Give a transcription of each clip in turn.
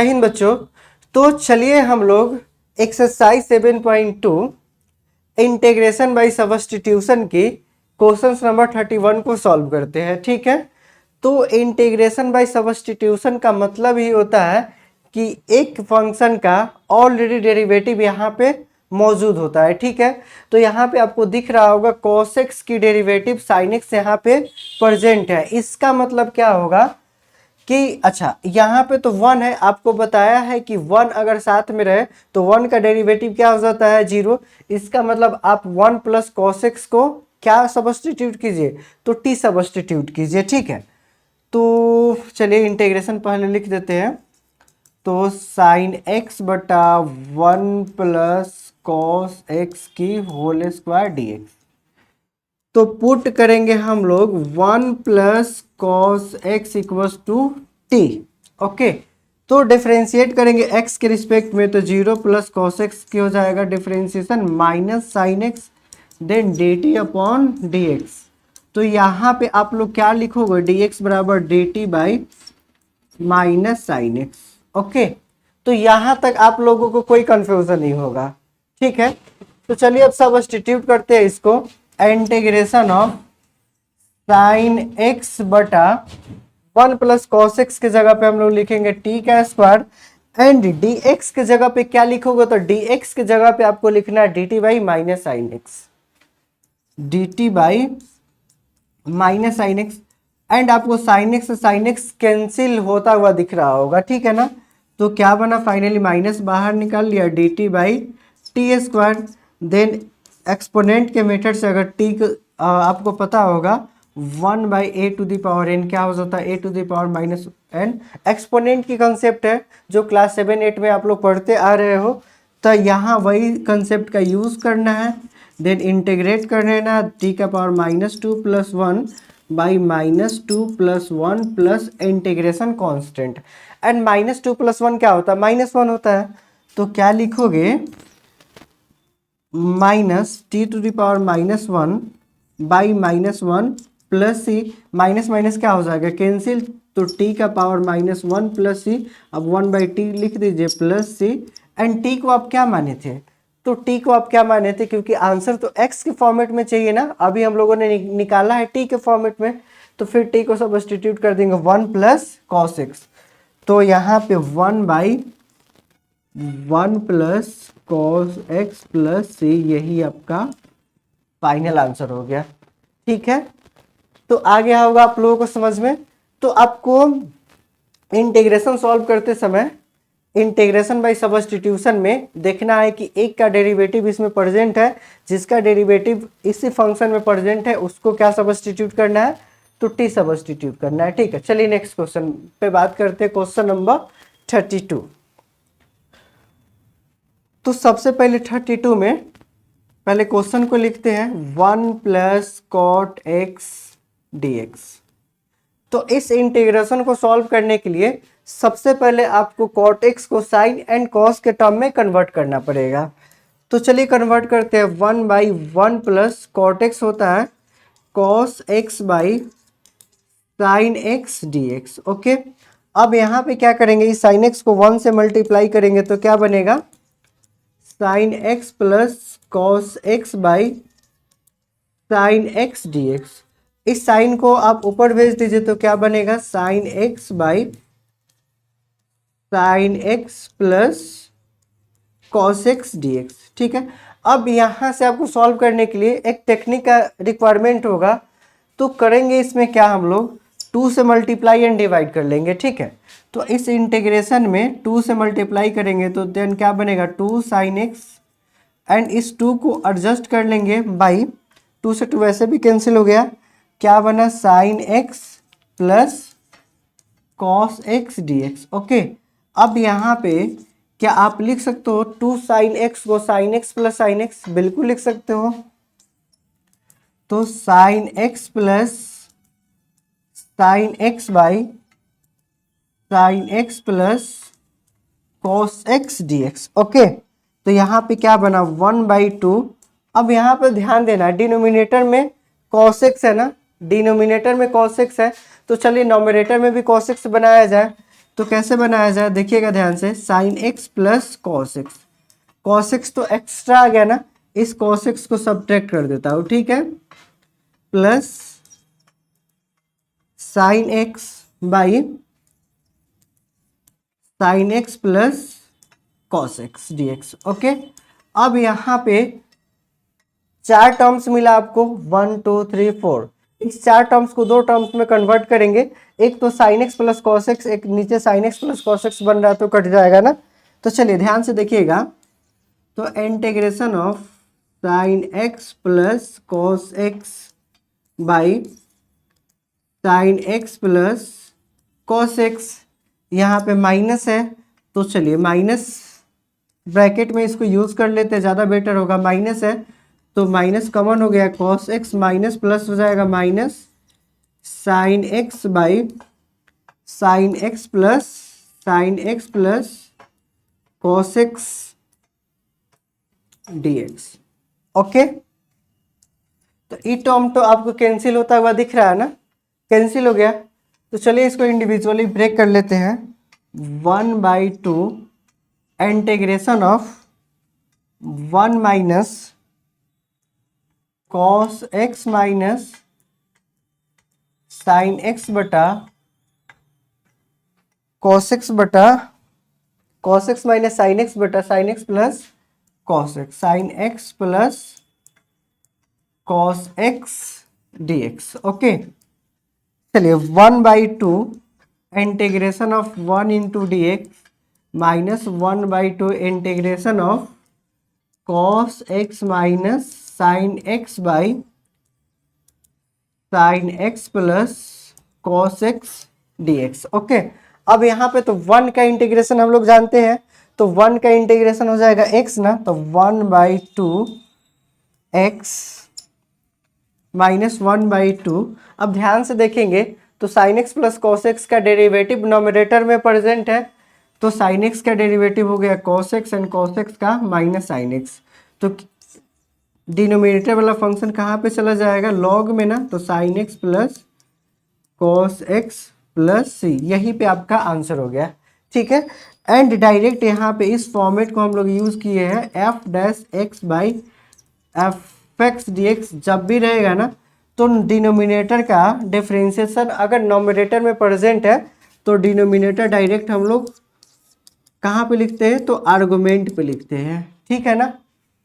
जय हिंद बच्चों। तो चलिए हम लोग एक्सरसाइज 7.2 इंटीग्रेशन बाय सब्स्टिट्यूशन की क्वेश्चन नंबर 31 को सॉल्व करते हैं। ठीक है, तो इंटीग्रेशन बाय सब्स्टिट्यूशन का मतलब ही होता है कि एक फंक्शन का ऑलरेडी डेरिवेटिव यहाँ पे मौजूद होता है। ठीक है, तो यहाँ पे आपको दिख रहा होगा cos x की डेरिवेटिव sin x यहाँ पे प्रेजेंट है। इसका मतलब क्या होगा कि अच्छा यहाँ पे तो 1 है, आपको बताया है कि 1 अगर साथ में रहे तो 1 का डेरिवेटिव क्या हो जाता है 0। इसका मतलब आप 1 प्लस cos x को क्या सब्स्टिट्यूट कीजिए, तो t सब्स्टिट्यूट कीजिए। ठीक है, तो चलिए इंटीग्रेशन पहले लिख देते हैं। तो साइन x बटा 1 प्लस कॉस एक्स की होल स्क्वायर डी। तो पुट करेंगे हम लोग 1 plus cos x equals to t. Okay, तो डिफरेंशिएट करेंगे x के रिस्पेक्ट में, तो 0 प्लस कॉस एक्स की हो जाएगा differentiation minus sine x then d t upon d x. तो यहाँ पे आप लोग क्या लिखोगे, डी एक्स बराबर d t by minus sine x. Okay, तो यहाँ तक आप लोगों को कोई कंफ्यूजन नहीं होगा। ठीक है, तो चलिए अब सब्स्टिट्यूट करते हैं इसको। इंटीग्रेशन ऑफ साइन एक्स बटा 1 प्लस कॉस एक्स के जगह पे हम लोग लिखेंगे टी का स्क्वायर एंड डी एक्स के जगह पे क्या लिखोगे, तो डी एक्स के जगह पे आपको लिखना है D t by minus sine x, d t by minus sine x and आपको साइन एक्स कैंसिल होता हुआ दिख रहा होगा। ठीक है ना, तो क्या बना फाइनली माइनस बाहर निकाल लिया d t by t square. Then exponent के मेथड से अगर टी आपको पता होगा 1 by a to the power n क्या हो जाता है, a to the power minus n. Exponent की कंसेप्ट है जो क्लास 7-8 में आप लोग पढ़ते आ रहे हो, तो यहाँ वही कंसेप्ट का यूज़ करना है। देन इंटीग्रेट कर लेना टी का power -2 + 1 by -2 + 1 plus integration constant and -2 + 1 क्या होता है, -1 होता है। तो क्या लिखोगे, minus t to the power -1 by -1 plus c, minus minus क्या हो जाएगा कैंसिल, तो टी का पावर -1 प्लस सी, अब 1 बाई टी लिख दीजिए प्लस सी एंड टी को आप क्या माने थे, तो टी को आप क्या माने थे, क्योंकि आंसर तो एक्स के फॉर्मेट में चाहिए ना, अभी हम लोगों ने निकाला है टी के फॉर्मेट में, तो फिर टी को सब्स्टिट्यूट कर देंगे 1 प्लस कॉस एक्स। तो यहाँ पे 1 by 1 plus cos x plus c, यही आपका फाइनल आंसर हो गया। ठीक है, तो आ गया होगा आप लोगों को समझ में। तो आपको इंटीग्रेशन सॉल्व करते समय इंटीग्रेशन बाय सब्स्टिट्यूशन में देखना है कि एक का डेरिवेटिव इसमें प्रेजेंट है, जिसका डेरिवेटिव इसी फंक्शन में प्रेजेंट है उसको क्या सब्स्टिट्यूट करना है, तो टी सब्स्टिट्यूट करना है। ठीक है, चलिए नेक्स्ट क्वेश्चन पे बात करते हैं, क्वेश्चन नंबर 32। तो सबसे पहले 32 में पहले क्वेश्चन को लिखते हैं 1 plus cot x d x. तो इस इंटीग्रेशन को सॉल्व करने के लिए सबसे पहले आपको कॉट एक्स को साइन एंड कॉस के टर्म में कन्वर्ट करना पड़ेगा। तो चलिए कन्वर्ट करते हैं। 1 बाई 1 प्लस कॉट एक्स होता है cos x by sine x d x. Okay, अब यहाँ पे क्या करेंगे, इस साइन एक्स को 1 से मल्टीप्लाई करेंगे तो क्या बनेगा, sign x plus cos x by sine x d x. इस साइन को आप ऊपर भेज दीजिए तो क्या बनेगा, sign x by sine x plus cos x d x. ठीक है, अब यहाँ से आपको सॉल्व करने के लिए एक टेक्निक का रिक्वायरमेंट होगा, तो करेंगे इसमें क्या, हम लोग 2 से मल्टीप्लाई एंड डिवाइड कर लेंगे। ठीक है, तो इस इंटीग्रेशन में 2 से मल्टीप्लाई करेंगे तो देन क्या बनेगा 2 साइन एक्स एंड इस 2 को एडजस्ट कर लेंगे बाई 2 से 2 वैसे भी कैंसिल हो गया, क्या बना sign x plus cos x d x. Okay, अब यहाँ पे क्या आप लिख सकते हो 2 साइन एक्स को sign x plus sine x, बिल्कुल लिख सकते हो। तो sine x plus sine x by sine x plus cos x d x. Okay, तो यहाँ पे क्या बना 1 बाई 2। अब यहाँ पे ध्यान देना डिनोमिनेटर में कॉस एक्स है ना, डिनोमिनेटर में कॉस एक्स है, तो चलिए नोमिनेटर में भी कॉस एक्स बनाया जाए। तो कैसे बनाया जाए, देखिएगा ध्यान से, sign x plus cos x. Cos x तो एक्स्ट्रा आ गया ना, इस कॉस एक्स को सब्ट्रैक्ट कर देता हूँ, ठीक है, plus sine x by sine x plus cos x d x. Okay, अब यहाँ पे 4 टर्म्स मिला आपको, 1 2 3 4। इस 4 टर्म्स को 2 टर्म्स में कन्वर्ट करेंगे, एक तो sine x plus cos x, एक नीचे sign x plus cos x बन रहा है तो कट जाएगा ना। तो चलिए ध्यान से देखिएगा, तो integration of sine x plus cos x by sine x plus cos x, यहाँ पे माइनस है तो चलिए माइनस ब्रैकेट में इसको यूज कर लेते हैं, ज़्यादा बेटर होगा। माइनस है तो माइनस कॉमन हो गया, कॉस एक्स माइनस प्लस हो जाएगा minus sine x by sine x plus cos x d x. Okay, तो ई टर्म तो आपको कैंसिल होता हुआ दिख रहा है ना, कैंसिल हो गया। तो चलिए इसको इंडिविजुअली ब्रेक कर लेते हैं। 1/2 integration of 1 minus cos x minus sine x बटा cos x minus sine x बटा sine x plus cos x, sine x plus cos x d x. Okay, चलिए 1/2 integration of 1 into d x minus 1/2 integration of cos x minus sine x by sine x plus cos x d x. Okay, अब यहाँ पे तो 1 का integration हम लोग जानते हैं, तो 1 का इंटीग्रेशन हो जाएगा x ना, तो 1/2 x माइनस 1/2। अब ध्यान से देखेंगे तो sine x plus cos x का डेरिवेटिव नोमिनेटर में प्रेजेंट है, तो साइन एक्स का डेरिवेटिव हो गया cos x and cos x का माइनस साइन एक्स, तो डिनोमिनेटर वाला फंक्शन कहाँ पे चला जाएगा, लॉग में ना, तो sine x plus cos x plus c, यहीं पे आपका आंसर हो गया। ठीक है, एंड डायरेक्ट यहाँ पे इस फॉर्मेट को हम लोग यूज किए हैं, F dash x by F x d x. जब भी रहेगा ना तो डिनोमिनेटर का डिफरेंशिएशन अगर नोमिनेटर में प्रेजेंट है तो डिनोमिनेटर डायरेक्ट हम लोग कहाँ पे लिखते हैं, तो आर्गुमेंट पे लिखते हैं। ठीक है ना,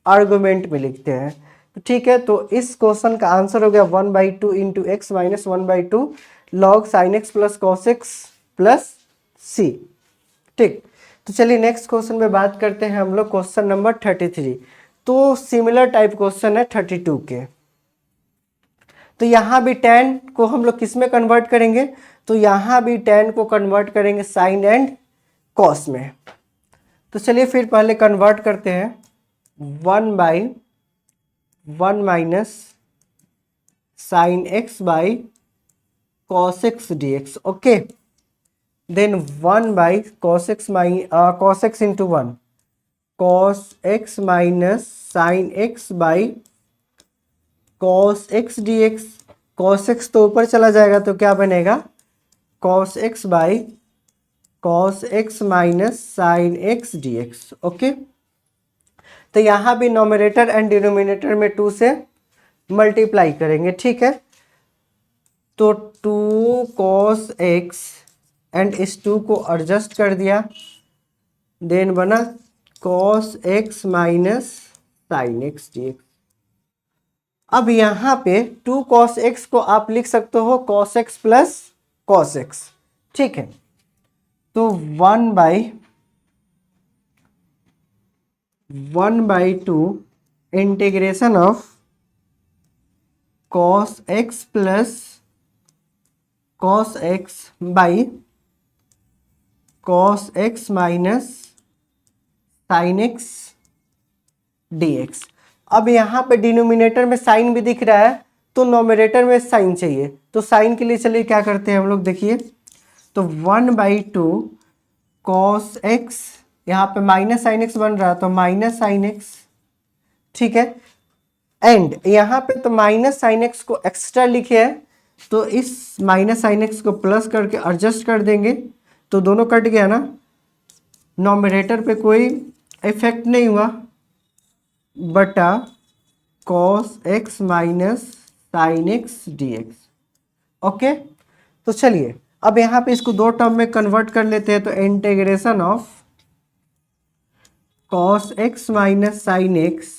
आर्गुमेंट पे लिखते हैं। तो ठीक है, तो इस क्वेश्चन का आंसर हो गया 1/2 into x minus 1/2 log sine x plus cos x plus c. ठीक, तो चलिए नेक्स्ट क्वेश्चन में बात करते हैं हम लोग, क्वेश्चन नंबर 33। तो सिमिलर टाइप क्वेश्चन है 32 के। तो यहाँ भी tan को हम लोग किस में कन्वर्ट करेंगे, तो यहाँ भी tan को कन्वर्ट करेंगे साइन एंड कॉस में। तो चलिए फिर पहले कन्वर्ट करते हैं, 1/1 minus sine x by cos x d x. Okay, then 1/cos x into 1 cos x minus sine x by cos x dx। cos x तो ऊपर चला जाएगा तो क्या बनेगा, cos x by cos x minus sine x dx। Okay, तो यहाँ भी नोमिनेटर एंड डिनोमिनेटर में 2 से मल्टीप्लाई करेंगे। ठीक है, तो 2 cos x एंड इस 2 को एडजस्ट कर दिया, देन बना cos x minus sine x dx। अब यहाँ पे 2 cos x को आप लिख सकते हो cos x plus cos x। ठीक है, तो 1/2 integration of cos x plus cos x by cos x minus sine x dx। अब यहाँ पे डिनोमिनेटर में साइन भी दिख रहा है तो नोमिनेटर में साइन चाहिए, तो साइन के लिए चलिए क्या करते हैं हम लोग, देखिए, तो 1/2 cos x, यहाँ पे माइनस साइन एक्स बन रहा है तो माइनस साइन एक्स। ठीक है, एंड यहाँ पे तो माइनस साइन एक्स को एक्स्ट्रा लिखे है तो इस माइनस साइन एक्स को प्लस करके एडजस्ट कर देंगे, तो दोनों कट गया ना, नॉमिनेटर पे कोई इफेक्ट नहीं हुआ, बटा cos x minus sine x d x. Okay, तो चलिए अब यहाँ पे इसको दो टर्म में कन्वर्ट कर लेते हैं। तो integration of cos x minus sine x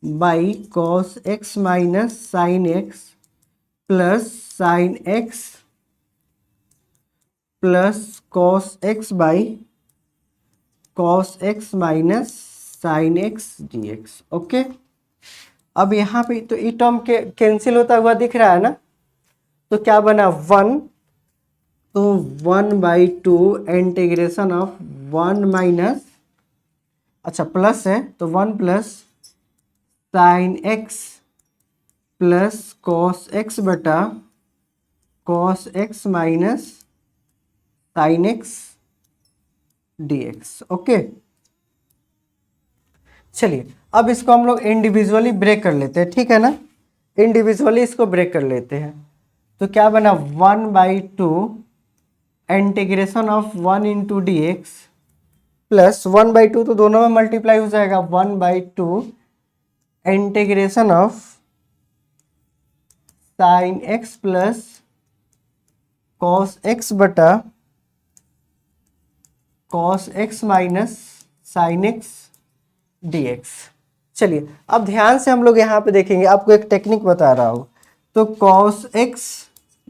by cos x minus sine x plus sine x plus cos x by cos x minus sine x d x. Okay, अब यहाँ पे तो ये टर्म के कैंसिल होता हुआ दिख रहा है ना, तो क्या बना 1, तो 1/2 इंटीग्रेशन ऑफ 1 माइनस, अच्छा प्लस है तो 1 plus sine x plus cos x बटा cos x minus sine x d x. Okay, चलिए अब इसको हम लोग इंडिविजुअली ब्रेक कर लेते हैं, ठीक है ना, इंडिविजुअली इसको ब्रेक कर लेते हैं। तो क्या बना 1/2 integration of 1 into d x plus 1/2 तो दोनों में मल्टीप्लाई हो जाएगा, 1/2 integration of sine x plus cos x बटा cos x minus sine x d x. चलिए अब ध्यान से हम लोग यहाँ पे देखेंगे, आपको एक टेक्निक बता रहा हूँ। तो cos x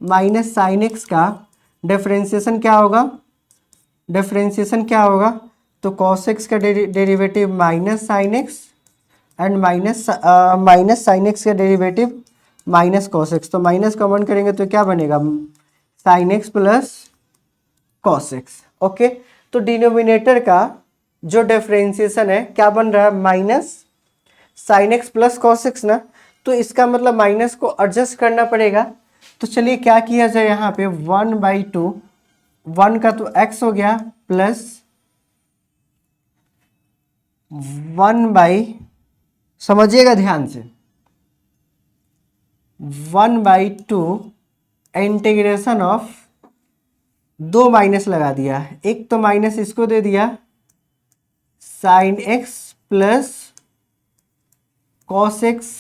minus sine x का डिफरेंशिएशन क्या होगा, डिफरेंशिएशन क्या होगा, तो कॉस एक्स का derivative minus sine x and minus sine x का डेरिवेटिव माइनस कॉस एक्स। तो माइनस कॉमन करेंगे तो क्या बनेगा, sign x plus cos x. Okay, तो डिनोमिनेटर का जो डिफरेंशिएशन है क्या बन रहा है, minus sine x plus cos x ना, तो इसका मतलब माइनस को एडजस्ट करना पड़ेगा। तो चलिए क्या किया जाए, यहाँ पे 1/2, 1 का तो x हो गया प्लस 1/, समझिएगा ध्यान से, 1/2 इंटीग्रेशन ऑफ, दो माइनस लगा दिया, एक तो माइनस इसको दे दिया sign x plus cos x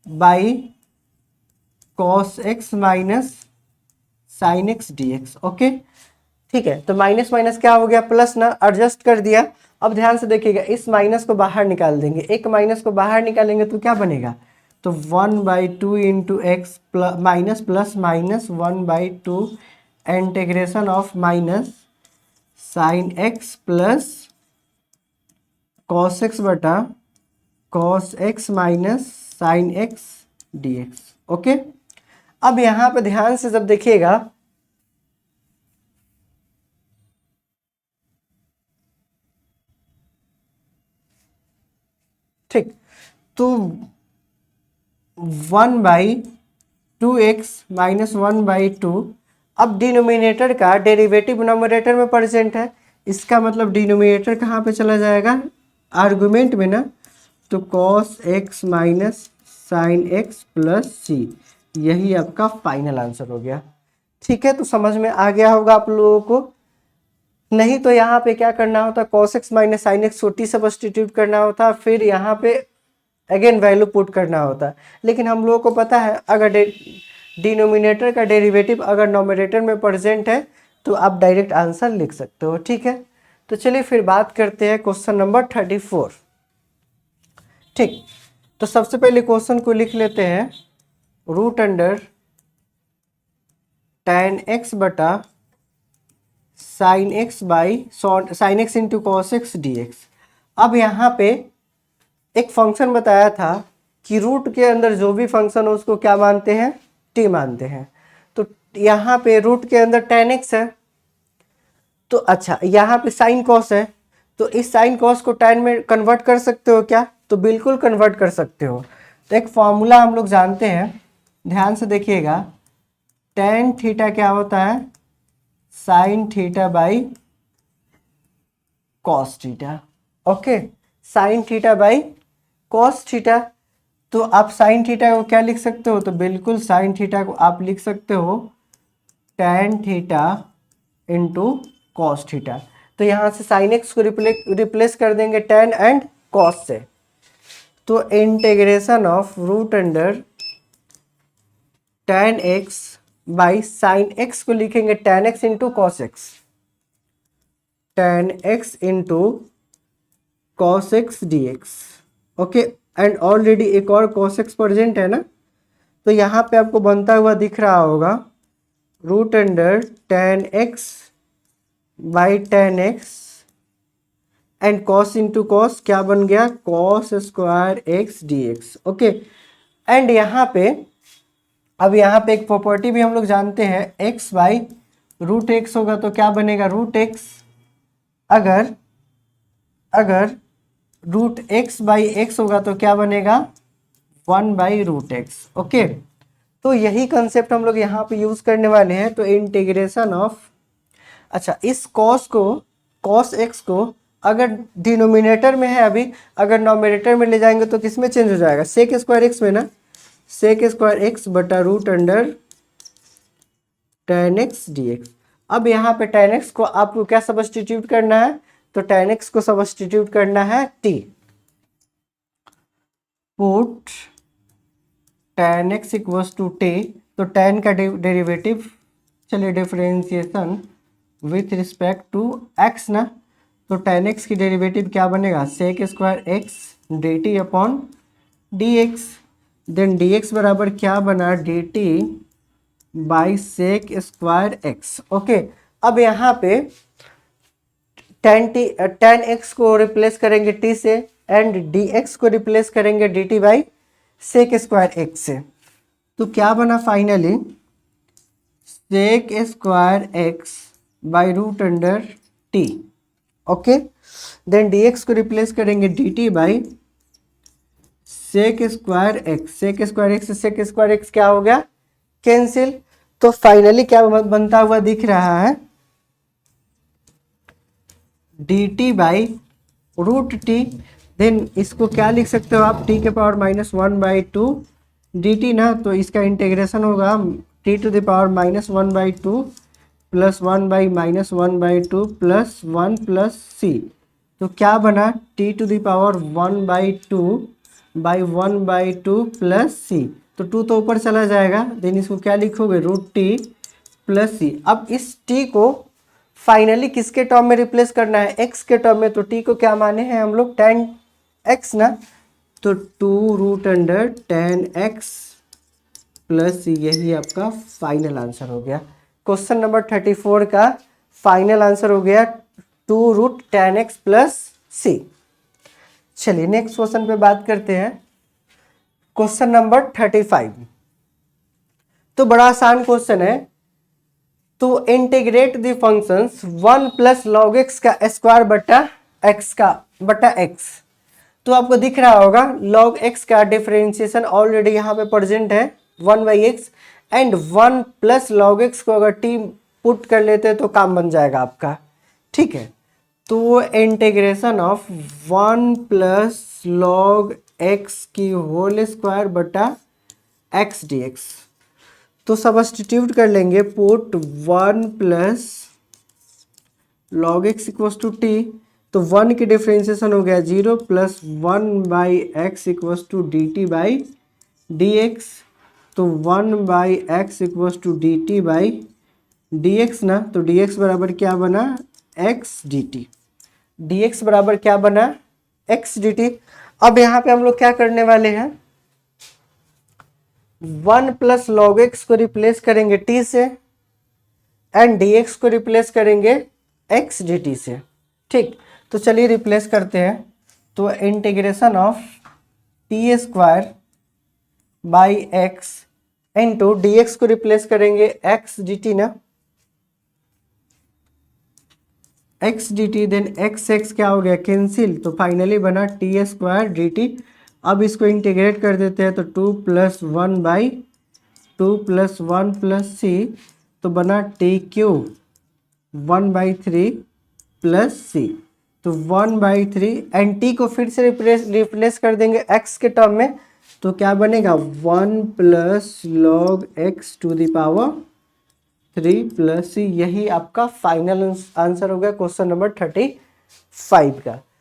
by cos x minus sine x d x. Okay, ठीक है, तो माइनस माइनस क्या हो गया, प्लस ना, एडजस्ट कर दिया। अब ध्यान से देखिएगा, इस माइनस को बाहर निकाल देंगे, एक माइनस को बाहर निकालेंगे तो क्या बनेगा, तो 1/2 into x minus plus minus 1/2 integration of minus sine x plus cos x बटा cos x minus sine x d x. Okay, अब यहाँ पे ध्यान से जब देखिएगा, ठीक, तो 1/2x माइनस 1/2, अब डिनोमिनेटर का डेरिवेटिव नोमिनेटर में प्रेजेंट है, इसका मतलब डिनोमिनेटर कहाँ पे चला जाएगा, आर्गुमेंट में ना, तो cos x minus sine x plus c, यही आपका फाइनल आंसर हो गया। ठीक है, तो समझ में आ गया होगा आप लोगों को। नहीं तो यहाँ पे क्या करना होता, cos x minus sine x को टी सब्स्टिट्यूट करना होता, फिर यहाँ पे अगेन वैल्यू पुट करना होता। लेकिन हम लोगों को पता है अगर डिनोमिनेटर का डेरिवेटिव अगर नोमिनेटर में प्रेजेंट है तो आप डायरेक्ट आंसर लिख सकते हो। ठीक है, तो चलिए फिर बात करते हैं क्वेश्चन नंबर 34। ठीक, तो सबसे पहले क्वेश्चन को लिख लेते हैं, रूट अंडर tan x बटा sine x by sine x into cos x d x. अब यहाँ पे एक फंक्शन बताया था कि रूट के अंदर जो भी फंक्शन हो उसको क्या मानते हैं, टी मानते हैं। तो यहाँ पे रूट के अंदर tan x है, तो अच्छा यहाँ पे साइन कॉस है, तो इस साइन कॉस को tan में कन्वर्ट कर सकते हो क्या, तो बिल्कुल कन्वर्ट कर सकते हो। तो एक फॉर्मूला हम लोग जानते हैं, ध्यान से देखिएगा, tan थीटा क्या होता है, sine theta by cos theta. Okay, sine theta by cos theta. तो आप साइन थीटा को क्या लिख सकते हो, तो बिल्कुल साइन थीटा को आप लिख सकते हो tan theta into cos theta. तो यहाँ से साइन एक्स को रिप्लेस कर देंगे tan एंड कॉस से। तो integration of root under tan x by sine x को लिखेंगे tan x into cos x, tan x into cos x d x. Okay, and already एक और cos x प्रेजेंट है ना, तो यहाँ पे आपको बनता हुआ दिख रहा होगा root under tan x by tan x and cos into cos क्या बन गया, cos square x dx। Okay, and यहाँ पे अब यहाँ पे एक प्रॉपर्टी भी हम लोग जानते हैं, x बाई रूट एक्स होगा तो क्या बनेगा, रूट एक्स। अगर रूट एक्स बाई एक्स होगा तो क्या बनेगा, 1 बाई रूट एक्स। ओके, तो यही कंसेप्ट हम लोग यहाँ पे यूज करने वाले हैं। तो इंटीग्रेशन ऑफ, अच्छा इस cos x को अगर डिनोमिनेटर में है अभी, अगर नॉमिनेटर में ले जाएंगे तो किस में चेंज हो जाएगा, सेक स्क्वायर एक्स में ना, सेक स्क्वायर एक्स बटा root under tan x dx। अब यहाँ पे tan x को आपको क्या सब्स्टिट्यूट करना है, तो tan x को सब्स्टिट्यूट करना है t। Put tan x equals to t, तो tan का डेरिवेटिव, चलिए differentiation with respect to x ना, तो tan x की डेरिवेटिव क्या बनेगा, sec square x d t upon d x. Then d x बराबर क्या बना, d t by sec square x. Okay, अब यहाँ पे tan x को रिप्लेस करेंगे t से एंड dx को रिप्लेस करेंगे dt by sec square x से। तो क्या बना finally, sec square x by root under t। Okay, then dx को रिप्लेस करेंगे dt by sec square x. Sec square x से सेक स्क्वायर एक्स क्या हो गया, कैंसिल। तो फाइनली क्या बनता हुआ दिख रहा है, dt by root t. Then इसको क्या लिख सकते हो आप, t के पावर माइनस 1/2 dt ना, तो इसका इंटीग्रेशन होगा t to the power minus 1/2 plus 1/-1/2 plus 1 plus c। तो क्या बना, t to the power 1/2 by 1/2 plus c। तो 2 तो ऊपर चला जाएगा, देन इसको क्या लिखोगे, रूट टी प्लस सी। अब इस t को फाइनली किसके टर्म में रिप्लेस करना है, x के टर्म में। तो t को क्या माने हैं हम लोग, tan x ना, तो 2 root under tan x plus c, यही आपका फाइनल आंसर हो गया। क्वेश्चन नंबर 34 का फाइनल आंसर हो गया 2 रूट tan x प्लस सी। चलिए नेक्स्ट क्वेश्चन पे बात करते हैं, क्वेश्चन नंबर 35। तो बड़ा आसान क्वेश्चन है। तो integrate the functions 1 plus log x का स्क्वायर बटा एक्स का बटा एक्स। तो आपको दिख रहा होगा लॉग एक्स का डिफरेंशिएशन ऑलरेडी यहाँ पे प्रेजेंट है 1/x, and 1 plus log x को अगर टी पुट कर लेते हैं तो काम बन जाएगा आपका, ठीक है। तो integration of 1 plus log x की होल स्क्वायर बटा एक्स डी एक्स। तो सब्स्टिट्यूट कर लेंगे, put 1 plus log x equals to t, तो 1 की डिफरेंशिएशन हो गया 0 plus 1/x equals to d t by d x. तो 1/x equals to d t by d x ना, तो डी एक्स बराबर क्या बना, x d t. D x बराबर क्या बना, एक्स डी टी। अब यहाँ पे हम लोग क्या करने वाले हैं, 1 प्लस लॉग एक्स को रिप्लेस करेंगे t से एंड dx को रिप्लेस करेंगे x dt से, ठीक। तो चलिए रिप्लेस करते हैं। तो integration of T square by x into dx को रिप्लेस करेंगे x dt ना, x dt, देन x क्या हो गया, कैंसिल। तो फाइनली बना टी स्क्वायर dt। अब इसको इंटीग्रेट कर देते हैं, तो 2 प्लस 1/2 प्लस 1 प्लस सी, तो बना टी क्यूब 1/3 प्लस सी। तो 1/3 एंड टी को फिर से रिप्लेस कर देंगे एक्स के टर्म में, तो क्या बनेगा 1 plus log x to the power 3 + c, यही आपका फाइनल आंसर हो गया क्वेश्चन नंबर 35 का।